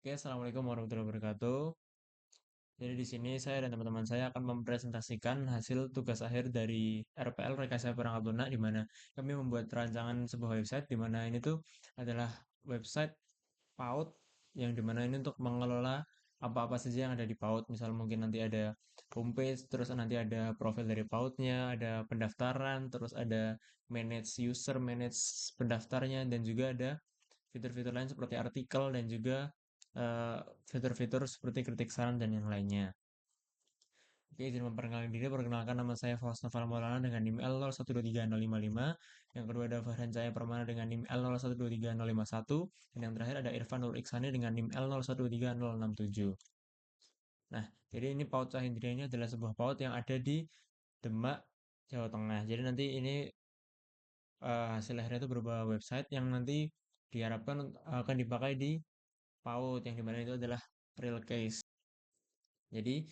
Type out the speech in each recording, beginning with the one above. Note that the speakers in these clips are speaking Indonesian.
Oke, Assalamualaikum warahmatullahi wabarakatuh. Jadi di sini saya dan teman-teman saya akan mempresentasikan hasil tugas akhir dari RPL Rekayasa Perangkat Lunak di mana kami membuat rancangan sebuah website di mana ini tuh adalah website PAUD yang dimana ini untuk mengelola apa-apa saja yang ada di PAUD. Misal mungkin nanti ada homepage, terus nanti ada profil dari PAUD-nya, ada pendaftaran, terus ada manage user, manage pendaftarnya, dan juga ada fitur-fitur lain seperti artikel dan juga eh, fitur-fitur seperti kritik saran dan yang lainnya. Oke, izin memperkenalkan diri. Perkenalkan, nama saya Faust Noval Maulana dengan NIM L023055. Yang kedua ada Farhan Cahaya Permana dengan NIM L01233051. Dan yang terakhir ada Irfan Nur Iksani dengan NIM L01236067. Nah, jadi ini PAUD Cahindria ini adalah sebuah PAUD yang ada di Demak, Jawa Tengah. Jadi nanti ini hasil akhirnya itu berupa website yang nanti diharapkan akan dipakai di PAUD yang dimana itu adalah real case. Jadi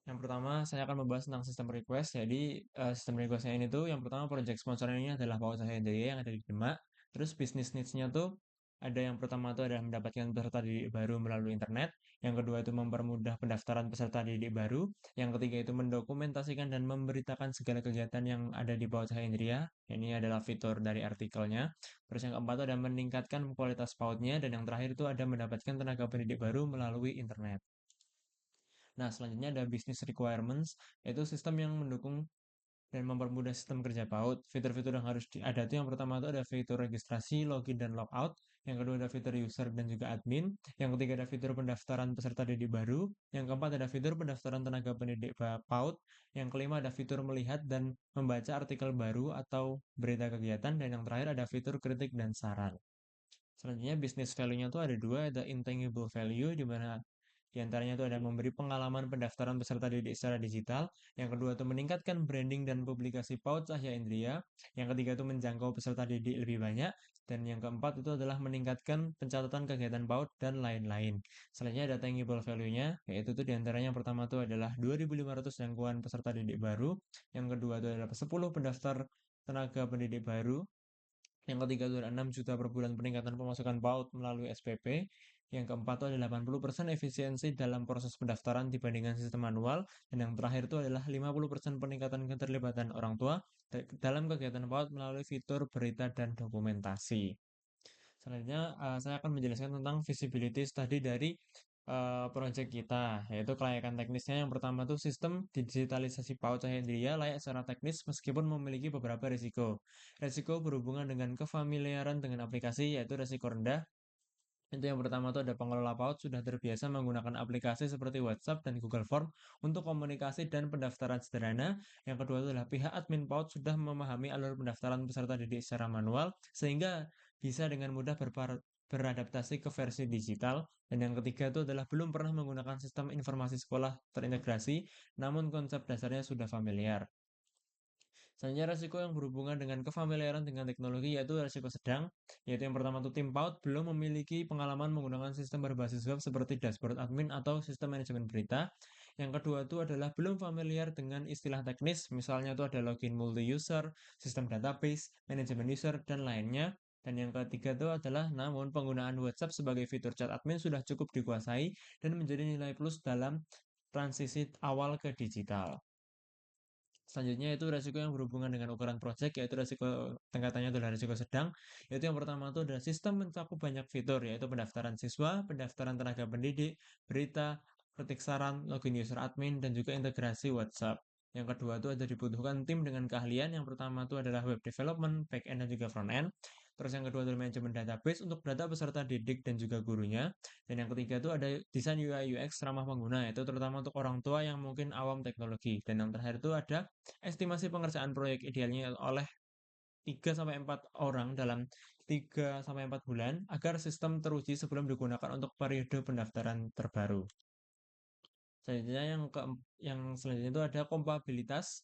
yang pertama saya akan membahas tentang sistem request. Jadi sistem requestnya ini tuh yang pertama project sponsornya ini adalah PAUD saya sendiri yang ada di Demak. Terus bisnis needs-nya tuh ada yang pertama tuh adalah mendapatkan peserta didik baru melalui internet. Yang kedua itu mempermudah pendaftaran peserta didik baru. Yang ketiga itu mendokumentasikan dan memberitakan segala kegiatan yang ada di PAUD saya Indria. Ini adalah fitur dari artikelnya. Terus yang keempat itu ada meningkatkan kualitas PAUD-nya. Dan yang terakhir itu ada mendapatkan tenaga pendidik baru melalui internet. Nah, selanjutnya ada business requirements, yaitu sistem yang mendukung dan mempermudah sistem kerja PAUD. Fitur-fitur yang harus ada itu yang pertama itu ada fitur registrasi, login, dan logout. Yang kedua ada fitur user dan juga admin. Yang ketiga ada fitur pendaftaran peserta didik baru. Yang keempat ada fitur pendaftaran tenaga pendidik PAUD. Yang kelima ada fitur melihat dan membaca artikel baru atau berita kegiatan. Dan yang terakhir ada fitur kritik dan saran. Selanjutnya business value-nya tuh ada dua, ada intangible value di mana di antaranya itu ada memberi pengalaman pendaftaran peserta didik secara digital. Yang kedua itu meningkatkan branding dan publikasi PAUD Cahya Indria. Yang ketiga itu menjangkau peserta didik lebih banyak. Dan yang keempat itu adalah meningkatkan pencatatan kegiatan PAUD dan lain-lain. Selanjutnya ada tangible value-nya, yaitu itu di antaranya yang pertama itu adalah 2.500 jangkauan peserta didik baru. Yang kedua itu adalah 10 pendaftar tenaga pendidik baru. Yang ketiga itu ada 6 juta per bulan peningkatan pemasukan PAUD melalui SPP. Yang keempat itu ada 80% efisiensi dalam proses pendaftaran dibandingkan sistem manual. Dan yang terakhir itu adalah 50% peningkatan keterlibatan orang tua dalam kegiatan PAUD melalui fitur berita dan dokumentasi. Selanjutnya, saya akan menjelaskan tentang visibility study dari proyek kita, yaitu kelayakan teknisnya. Yang pertama itu sistem digitalisasi PAUD Cahaya Indria layak secara teknis meskipun memiliki beberapa risiko. Risiko berhubungan dengan kefamiliaran dengan aplikasi, yaitu risiko rendah. Itu yang pertama itu ada pengelola PAUD sudah terbiasa menggunakan aplikasi seperti WhatsApp dan Google Form untuk komunikasi dan pendaftaran sederhana. Yang kedua itu adalah pihak admin PAUD sudah memahami alur pendaftaran peserta didik secara manual sehingga bisa dengan mudah beradaptasi ke versi digital. Dan yang ketiga itu adalah belum pernah menggunakan sistem informasi sekolah terintegrasi, namun konsep dasarnya sudah familiar. Selanjutnya resiko yang berhubungan dengan kefamiliaran dengan teknologi yaitu resiko sedang, yaitu yang pertama itu tim PAUD belum memiliki pengalaman menggunakan sistem berbasis web seperti dashboard admin atau sistem manajemen berita. Yang kedua itu adalah belum familiar dengan istilah teknis, misalnya itu ada login multi-user, sistem database, manajemen user, dan lainnya. Dan yang ketiga itu adalah namun penggunaan WhatsApp sebagai fitur chat admin sudah cukup dikuasai dan menjadi nilai plus dalam transisi awal ke digital. Selanjutnya itu resiko yang berhubungan dengan ukuran project, yaitu resiko tingkatannya adalah resiko sedang, yaitu yang pertama itu adalah sistem mencakup banyak fitur, yaitu pendaftaran siswa, pendaftaran tenaga pendidik, berita, ketik saran, login user admin, dan juga integrasi WhatsApp. Yang kedua itu ada dibutuhkan tim dengan keahlian. Yang pertama itu adalah web development, back end, dan juga front end. Terus yang kedua adalah manajemen database untuk data peserta didik dan juga gurunya. Dan yang ketiga itu ada desain UI UX ramah pengguna, yaitu terutama untuk orang tua yang mungkin awam teknologi. Dan yang terakhir itu ada estimasi pengerjaan proyek idealnya oleh 3 sampai 4 orang dalam 3 sampai 4 bulan agar sistem teruji sebelum digunakan untuk periode pendaftaran terbaru. Selanjutnya yang selanjutnya itu ada kompatibilitas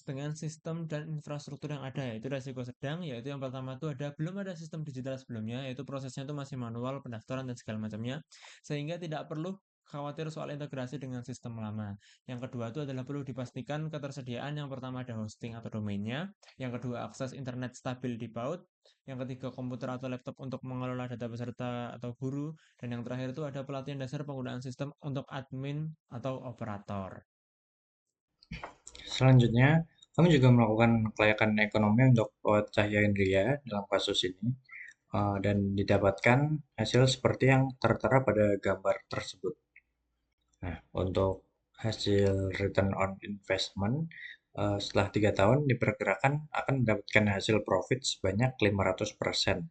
dengan sistem dan infrastruktur yang ada, yaitu resiko sedang, yaitu yang pertama itu ada belum ada sistem digital sebelumnya, yaitu prosesnya itu masih manual, pendaftaran dan segala macamnya, sehingga tidak perlu khawatir soal integrasi dengan sistem lama. Yang kedua itu adalah perlu dipastikan ketersediaan. Yang pertama ada hosting atau domainnya. Yang kedua akses internet stabil di PAUD. Yang ketiga komputer atau laptop untuk mengelola data peserta atau guru. Dan yang terakhir itu ada pelatihan dasar penggunaan sistem untuk admin atau operator. Selanjutnya, kami juga melakukan kelayakan ekonomi untuk Cahya Indria dalam kasus ini, dan didapatkan hasil seperti yang tertera pada gambar tersebut. Nah, untuk hasil return on investment setelah 3 tahun diperkirakan akan mendapatkan hasil profit sebanyak 500%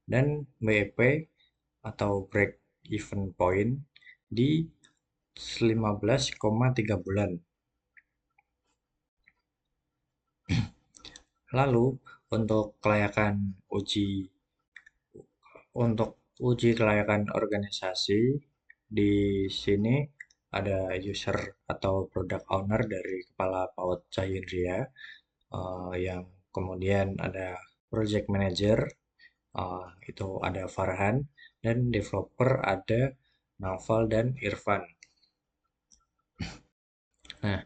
dan BEP atau break even point di 15,3 bulan. Lalu untuk kelayakan uji untuk uji kelayakan organisasi di sini ada user atau product owner dari kepala PAUD Cahindria, yang kemudian ada project manager, itu ada Farhan, dan developer ada Naval dan Irfan. Nah,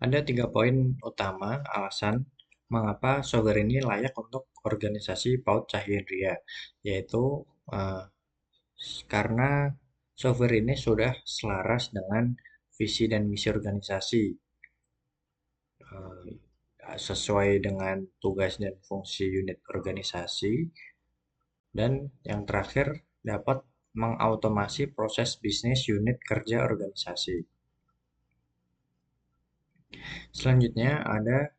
ada 3 poin utama alasan mengapa software ini layak untuk organisasi PAUD Cahindria, yaitu uh, karena software ini sudah selaras dengan visi dan misi organisasi, sesuai dengan tugas dan fungsi unit organisasi, dan yang terakhir dapat mengautomasi proses bisnis unit kerja organisasi. Selanjutnya ada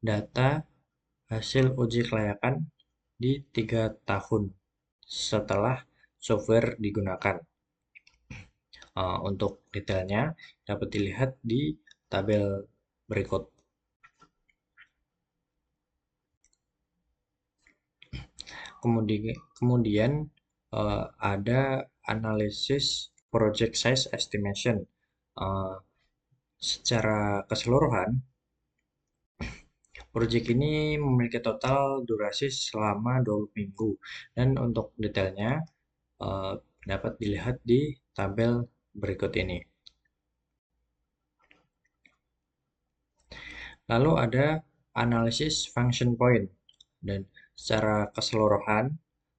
data hasil uji kelayakan di 3 tahun setelah software digunakan. Untuk detailnya dapat dilihat di tabel berikut. Kemudian ada analisis project size estimation. Secara keseluruhan, proyek ini memiliki total durasi selama 20 minggu. Dan untuk detailnya dapat dilihat di tabel berikut ini. Lalu ada analisis function point. Dan secara keseluruhan,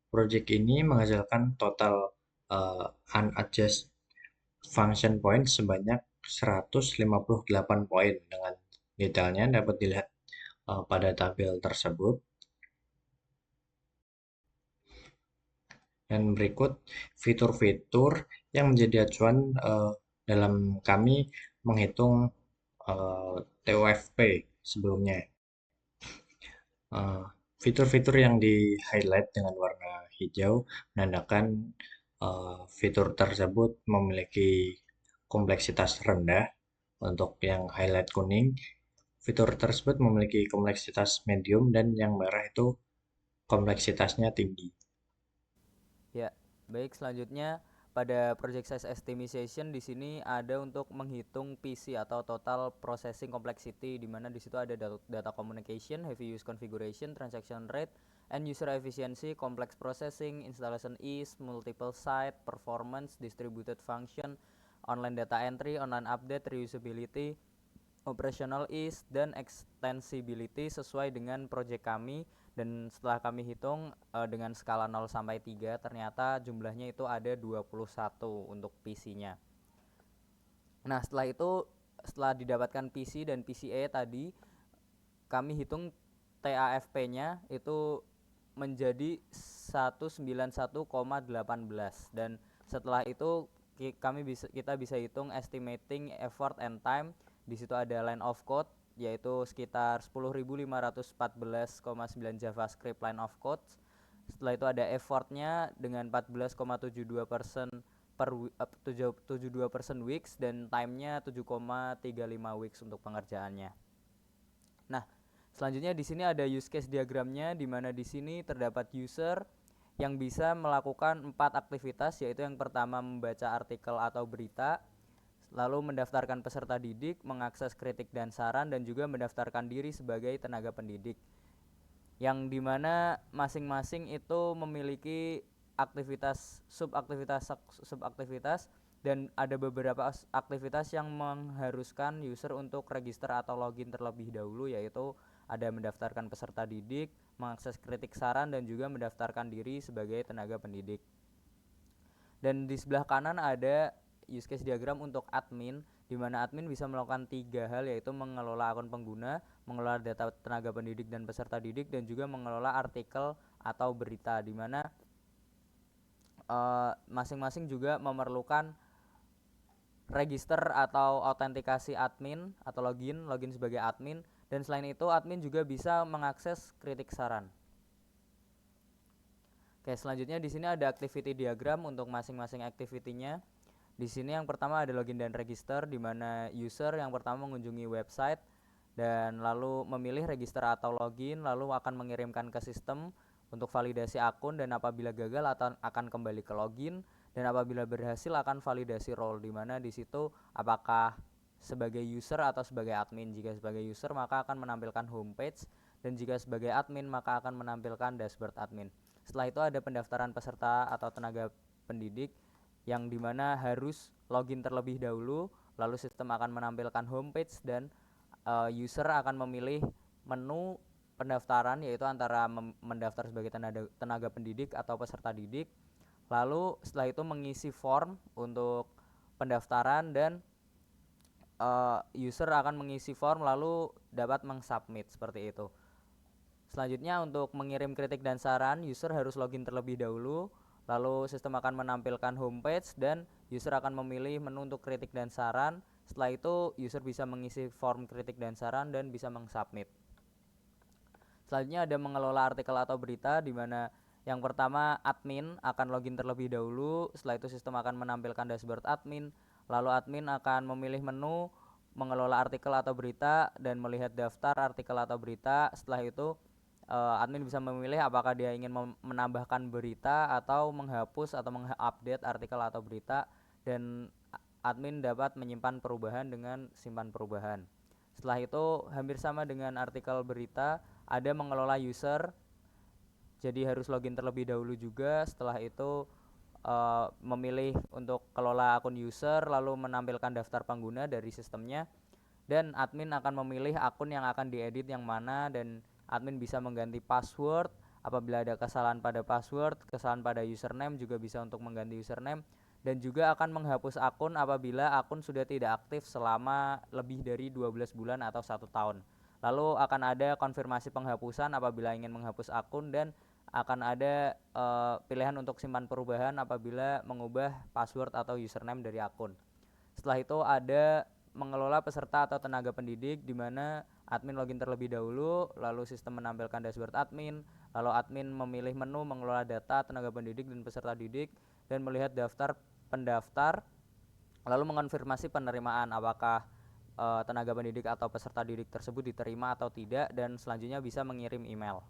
proyek ini menghasilkan total unadjusted function point sebanyak 158 poin. Dengan detailnya dapat dilihat pada tabel tersebut. Dan berikut fitur-fitur yang menjadi acuan dalam kami menghitung TOFP sebelumnya. Fitur-fitur yang di-highlight dengan warna hijau menandakan fitur tersebut memiliki kompleksitas rendah. Untuk yang highlight kuning, fitur tersebut memiliki kompleksitas medium, dan yang merah itu kompleksitasnya tinggi. Ya, baik selanjutnya pada project size estimation di sini ada untuk menghitung PC atau total processing complexity, di mana di situ ada data communication, heavy use configuration, transaction rate, and user efficiency, complex processing, installation ease, multiple site, performance, distributed function, online data entry, online update, reusability, operational ease, dan extensibility sesuai dengan project kami. Dan setelah kami hitung dengan skala 0 sampai 3, ternyata jumlahnya itu ada 21 untuk PC-nya. Nah, setelah didapatkan PC dan PCA tadi, kami hitung TAFP-nya itu menjadi 191,18, dan setelah itu kita bisa hitung estimating effort and time. Di situ ada line of code yaitu sekitar 10.514,9 JavaScript line of code. Setelah itu ada effortnya dengan 14,72% 72% weeks, dan timenya 7,35 weeks untuk pengerjaannya. Nah, selanjutnya di sini ada use case diagramnya, di mana di sini terdapat user yang bisa melakukan 4 aktivitas, yaitu yang pertama membaca artikel atau berita, lalu mendaftarkan peserta didik, mengakses kritik dan saran, dan juga mendaftarkan diri sebagai tenaga pendidik. Yang dimana masing-masing itu memiliki subaktivitas dan ada beberapa aktivitas yang mengharuskan user untuk register atau login terlebih dahulu, yaitu ada mendaftarkan peserta didik, mengakses kritik saran, dan juga mendaftarkan diri sebagai tenaga pendidik. Dan di sebelah kanan ada use case diagram untuk admin, di mana admin bisa melakukan 3 hal, yaitu mengelola akun pengguna, mengelola data tenaga pendidik dan peserta didik, dan juga mengelola artikel atau berita, di mana masing-masing juga memerlukan register atau autentikasi admin atau login sebagai admin, dan selain itu admin juga bisa mengakses kritik saran. Oke, selanjutnya di sini ada activity diagram untuk masing-masing activity-nya. Di sini yang pertama ada login dan register, di mana user yang pertama mengunjungi website dan lalu memilih register atau login, lalu akan mengirimkan ke sistem untuk validasi akun, dan apabila gagal akan kembali ke login, dan apabila berhasil akan validasi role, di mana di situ apakah sebagai user atau sebagai admin. Jika sebagai user maka akan menampilkan homepage, dan jika sebagai admin maka akan menampilkan dashboard admin. Setelah itu ada pendaftaran peserta atau tenaga pendidik, yang dimana harus login terlebih dahulu, lalu sistem akan menampilkan homepage, dan user akan memilih menu pendaftaran, yaitu antara mendaftar sebagai tenaga pendidik atau peserta didik. Lalu setelah itu mengisi form untuk pendaftaran, dan user akan mengisi form lalu dapat mengsubmit seperti itu. Selanjutnya untuk mengirim kritik dan saran, user harus login terlebih dahulu, lalu sistem akan menampilkan homepage dan user akan memilih menu untuk kritik dan saran. Setelah itu user bisa mengisi form kritik dan saran dan bisa mengsubmit. Selanjutnya ada mengelola artikel atau berita, di mana yang pertama admin akan login terlebih dahulu, setelah itu sistem akan menampilkan dashboard admin, lalu admin akan memilih menu mengelola artikel atau berita dan melihat daftar artikel atau berita. Setelah itu admin bisa memilih apakah dia ingin menambahkan berita atau menghapus atau mengupdate artikel atau berita, dan admin dapat menyimpan perubahan dengan simpan perubahan. Setelah itu hampir sama dengan artikel berita, ada mengelola user, jadi harus login terlebih dahulu juga. Setelah itu memilih untuk kelola akun user, lalu menampilkan daftar pengguna dari sistemnya, dan admin akan memilih akun yang akan diedit yang mana, dan admin bisa mengganti password apabila ada kesalahan pada password, kesalahan pada username juga bisa untuk mengganti username, dan juga akan menghapus akun apabila akun sudah tidak aktif selama lebih dari 12 bulan atau 1 tahun. Lalu akan ada konfirmasi penghapusan apabila ingin menghapus akun, dan akan ada pilihan untuk simpan perubahan apabila mengubah password atau username dari akun. Setelah itu ada mengelola peserta atau tenaga pendidik, di mana admin login terlebih dahulu, lalu sistem menampilkan dashboard admin, lalu admin memilih menu mengelola data tenaga pendidik dan peserta didik, dan melihat daftar pendaftar, lalu mengonfirmasi penerimaan apakah tenaga pendidik atau peserta didik tersebut diterima atau tidak, dan selanjutnya bisa mengirim email.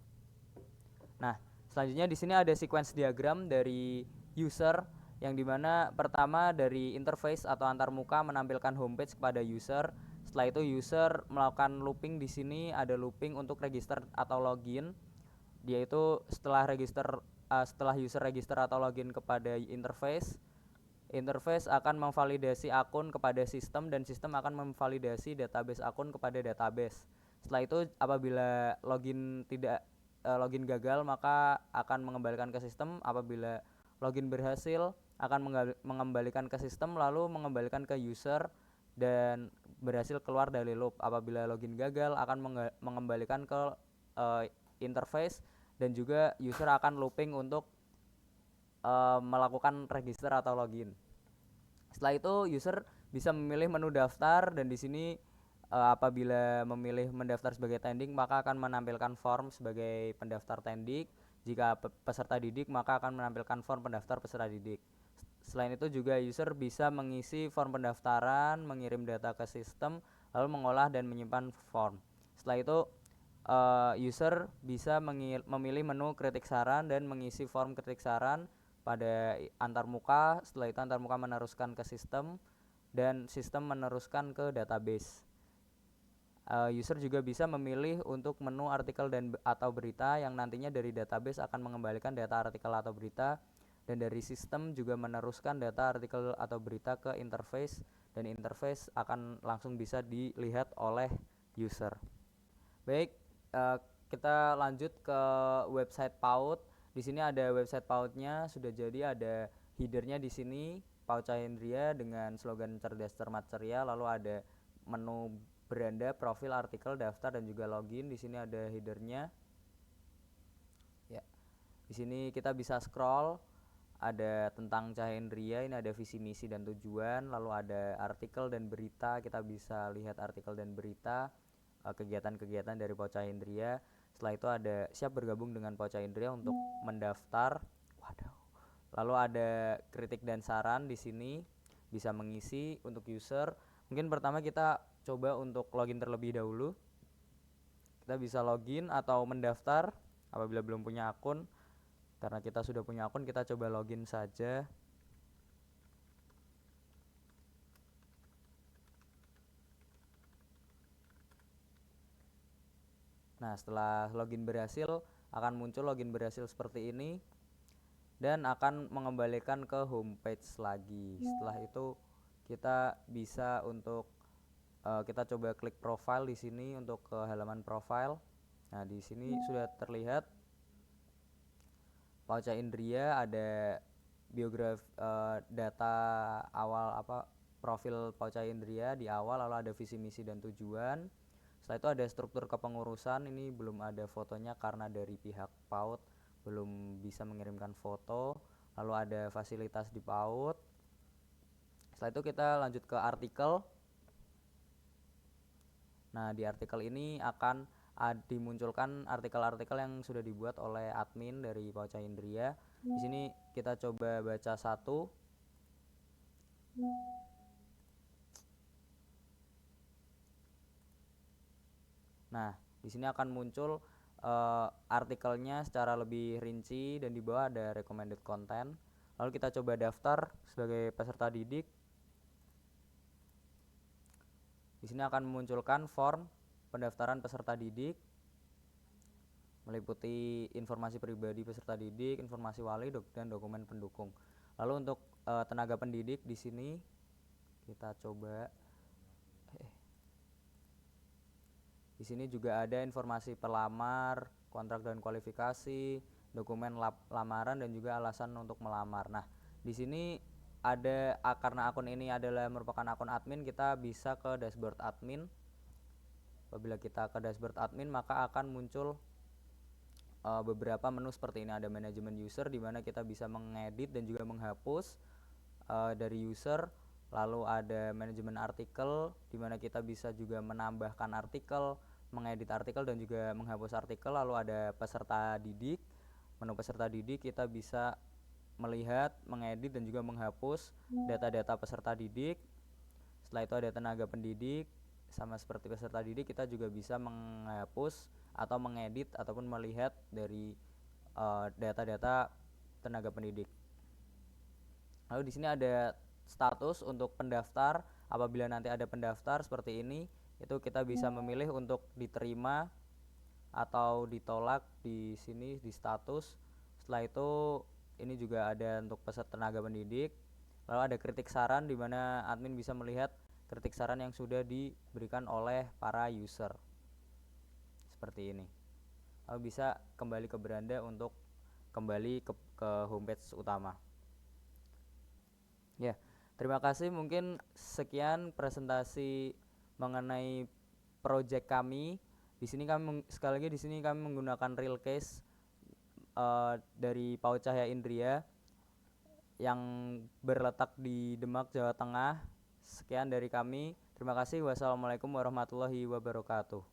Nah, selanjutnya di sini ada sequence diagram dari user, yang dimana pertama dari interface atau antarmuka menampilkan homepage kepada user. Setelah itu user melakukan looping. Di sini ada looping untuk register atau login, yaitu setelah user register atau login kepada interface akan memvalidasi akun kepada sistem, dan sistem akan memvalidasi database akun kepada database. Setelah itu apabila login gagal maka akan mengembalikan ke sistem. Apabila login berhasil akan mengembalikan ke sistem, lalu mengembalikan ke user dan berhasil keluar dari loop. Apabila login gagal akan mengembalikan ke interface, dan juga user akan looping untuk melakukan register atau login. Setelah itu user bisa memilih menu daftar, dan di sini apabila memilih mendaftar sebagai tendik maka akan menampilkan form sebagai pendaftar tendik. Jika peserta didik maka akan menampilkan form pendaftar peserta didik. Selain itu juga user bisa mengisi form pendaftaran, mengirim data ke sistem, lalu mengolah dan menyimpan form. Setelah itu user bisa memilih menu kritik saran dan mengisi form kritik saran pada antarmuka. Setelah itu antarmuka meneruskan ke sistem, dan sistem meneruskan ke database. User juga bisa memilih untuk menu artikel dan atau berita, yang nantinya dari database akan mengembalikan data artikel atau berita. dan dari sistem juga meneruskan data artikel atau berita ke interface, dan interface akan langsung bisa dilihat oleh user. Baik, kita lanjut ke website PAUD. Di sini ada website PAUD-nya sudah jadi, ada header-nya di sini PAUD Cahya dengan slogan cerdas cermat ceria, lalu ada menu beranda, profil, artikel, daftar dan juga login. Di sini ada header-nya. Ya. Di sini kita bisa scroll, ada tentang Cahya Indria, ini ada visi misi dan tujuan, lalu ada artikel dan berita, kita bisa lihat artikel dan berita, kegiatan-kegiatan dari PAUD Cahya Indria. Setelah itu ada siap bergabung dengan PAUD Cahya Indria untuk mendaftar. Waduh. Lalu ada kritik dan saran di sini, bisa mengisi untuk user. Mungkin pertama kita coba untuk login terlebih dahulu. Kita bisa login atau mendaftar apabila belum punya akun. Karena kita sudah punya akun, kita coba login saja. Nah, setelah login berhasil, akan muncul login berhasil seperti ini dan akan mengembalikan ke homepage lagi. Setelah itu kita bisa untuk kita coba klik profile di sini untuk ke halaman profile. Nah, di sini sudah terlihat PAUD Cahya Indria, ada biografi, data awal profil PAUD Cahya Indria di awal, lalu ada visi misi dan tujuan. Setelah itu ada struktur kepengurusan, ini belum ada fotonya karena dari pihak PAUD belum bisa mengirimkan foto. Lalu ada fasilitas di PAUD. Setelah itu kita lanjut ke artikel. Nah, di artikel ini akan dimunculkan artikel-artikel yang sudah dibuat oleh admin dari PAUD Cahya Indria. Di sini kita coba baca satu. Nah, di sini akan muncul artikelnya secara lebih rinci dan di bawah ada recommended content. Lalu kita coba daftar sebagai peserta didik. Di sini akan memunculkan form pendaftaran peserta didik, meliputi informasi pribadi peserta didik, informasi wali, dan dokumen pendukung. Lalu untuk tenaga pendidik di sini kita coba. Di sini juga ada informasi pelamar, kontrak dan kualifikasi, dokumen lamaran dan juga alasan untuk melamar. Nah, di sini ada karena akun ini adalah merupakan akun admin, kita bisa ke dashboard admin. Apabila kita ke dashboard admin, maka akan muncul beberapa menu seperti ini. Ada manajemen user di mana kita bisa mengedit dan juga menghapus dari user. Lalu ada manajemen artikel di mana kita bisa juga menambahkan artikel, mengedit artikel dan juga menghapus artikel. Lalu ada peserta didik. Menu peserta didik kita bisa melihat, mengedit dan juga menghapus data-data peserta didik. Setelah itu ada tenaga pendidik. Sama seperti peserta didik, kita juga bisa menghapus atau mengedit ataupun melihat dari data-data tenaga pendidik. Lalu di sini ada status untuk pendaftar. Apabila nanti ada pendaftar seperti ini, itu kita bisa memilih untuk diterima atau ditolak di sini di status. Setelah itu ini juga ada untuk peserta tenaga pendidik. Lalu ada kritik saran di mana admin bisa melihat kritik saran yang sudah diberikan oleh para user. Seperti ini. Lalu bisa kembali ke beranda untuk kembali ke homepage utama. Ya, terima kasih. Mungkin sekian presentasi mengenai project kami. Di sini kami sekali lagi di sini kami menggunakan real case dari PAUD Cahya Indria yang berletak di Demak, Jawa Tengah. Sekian dari kami. Terima kasih. Wassalamualaikum warahmatullahi wabarakatuh.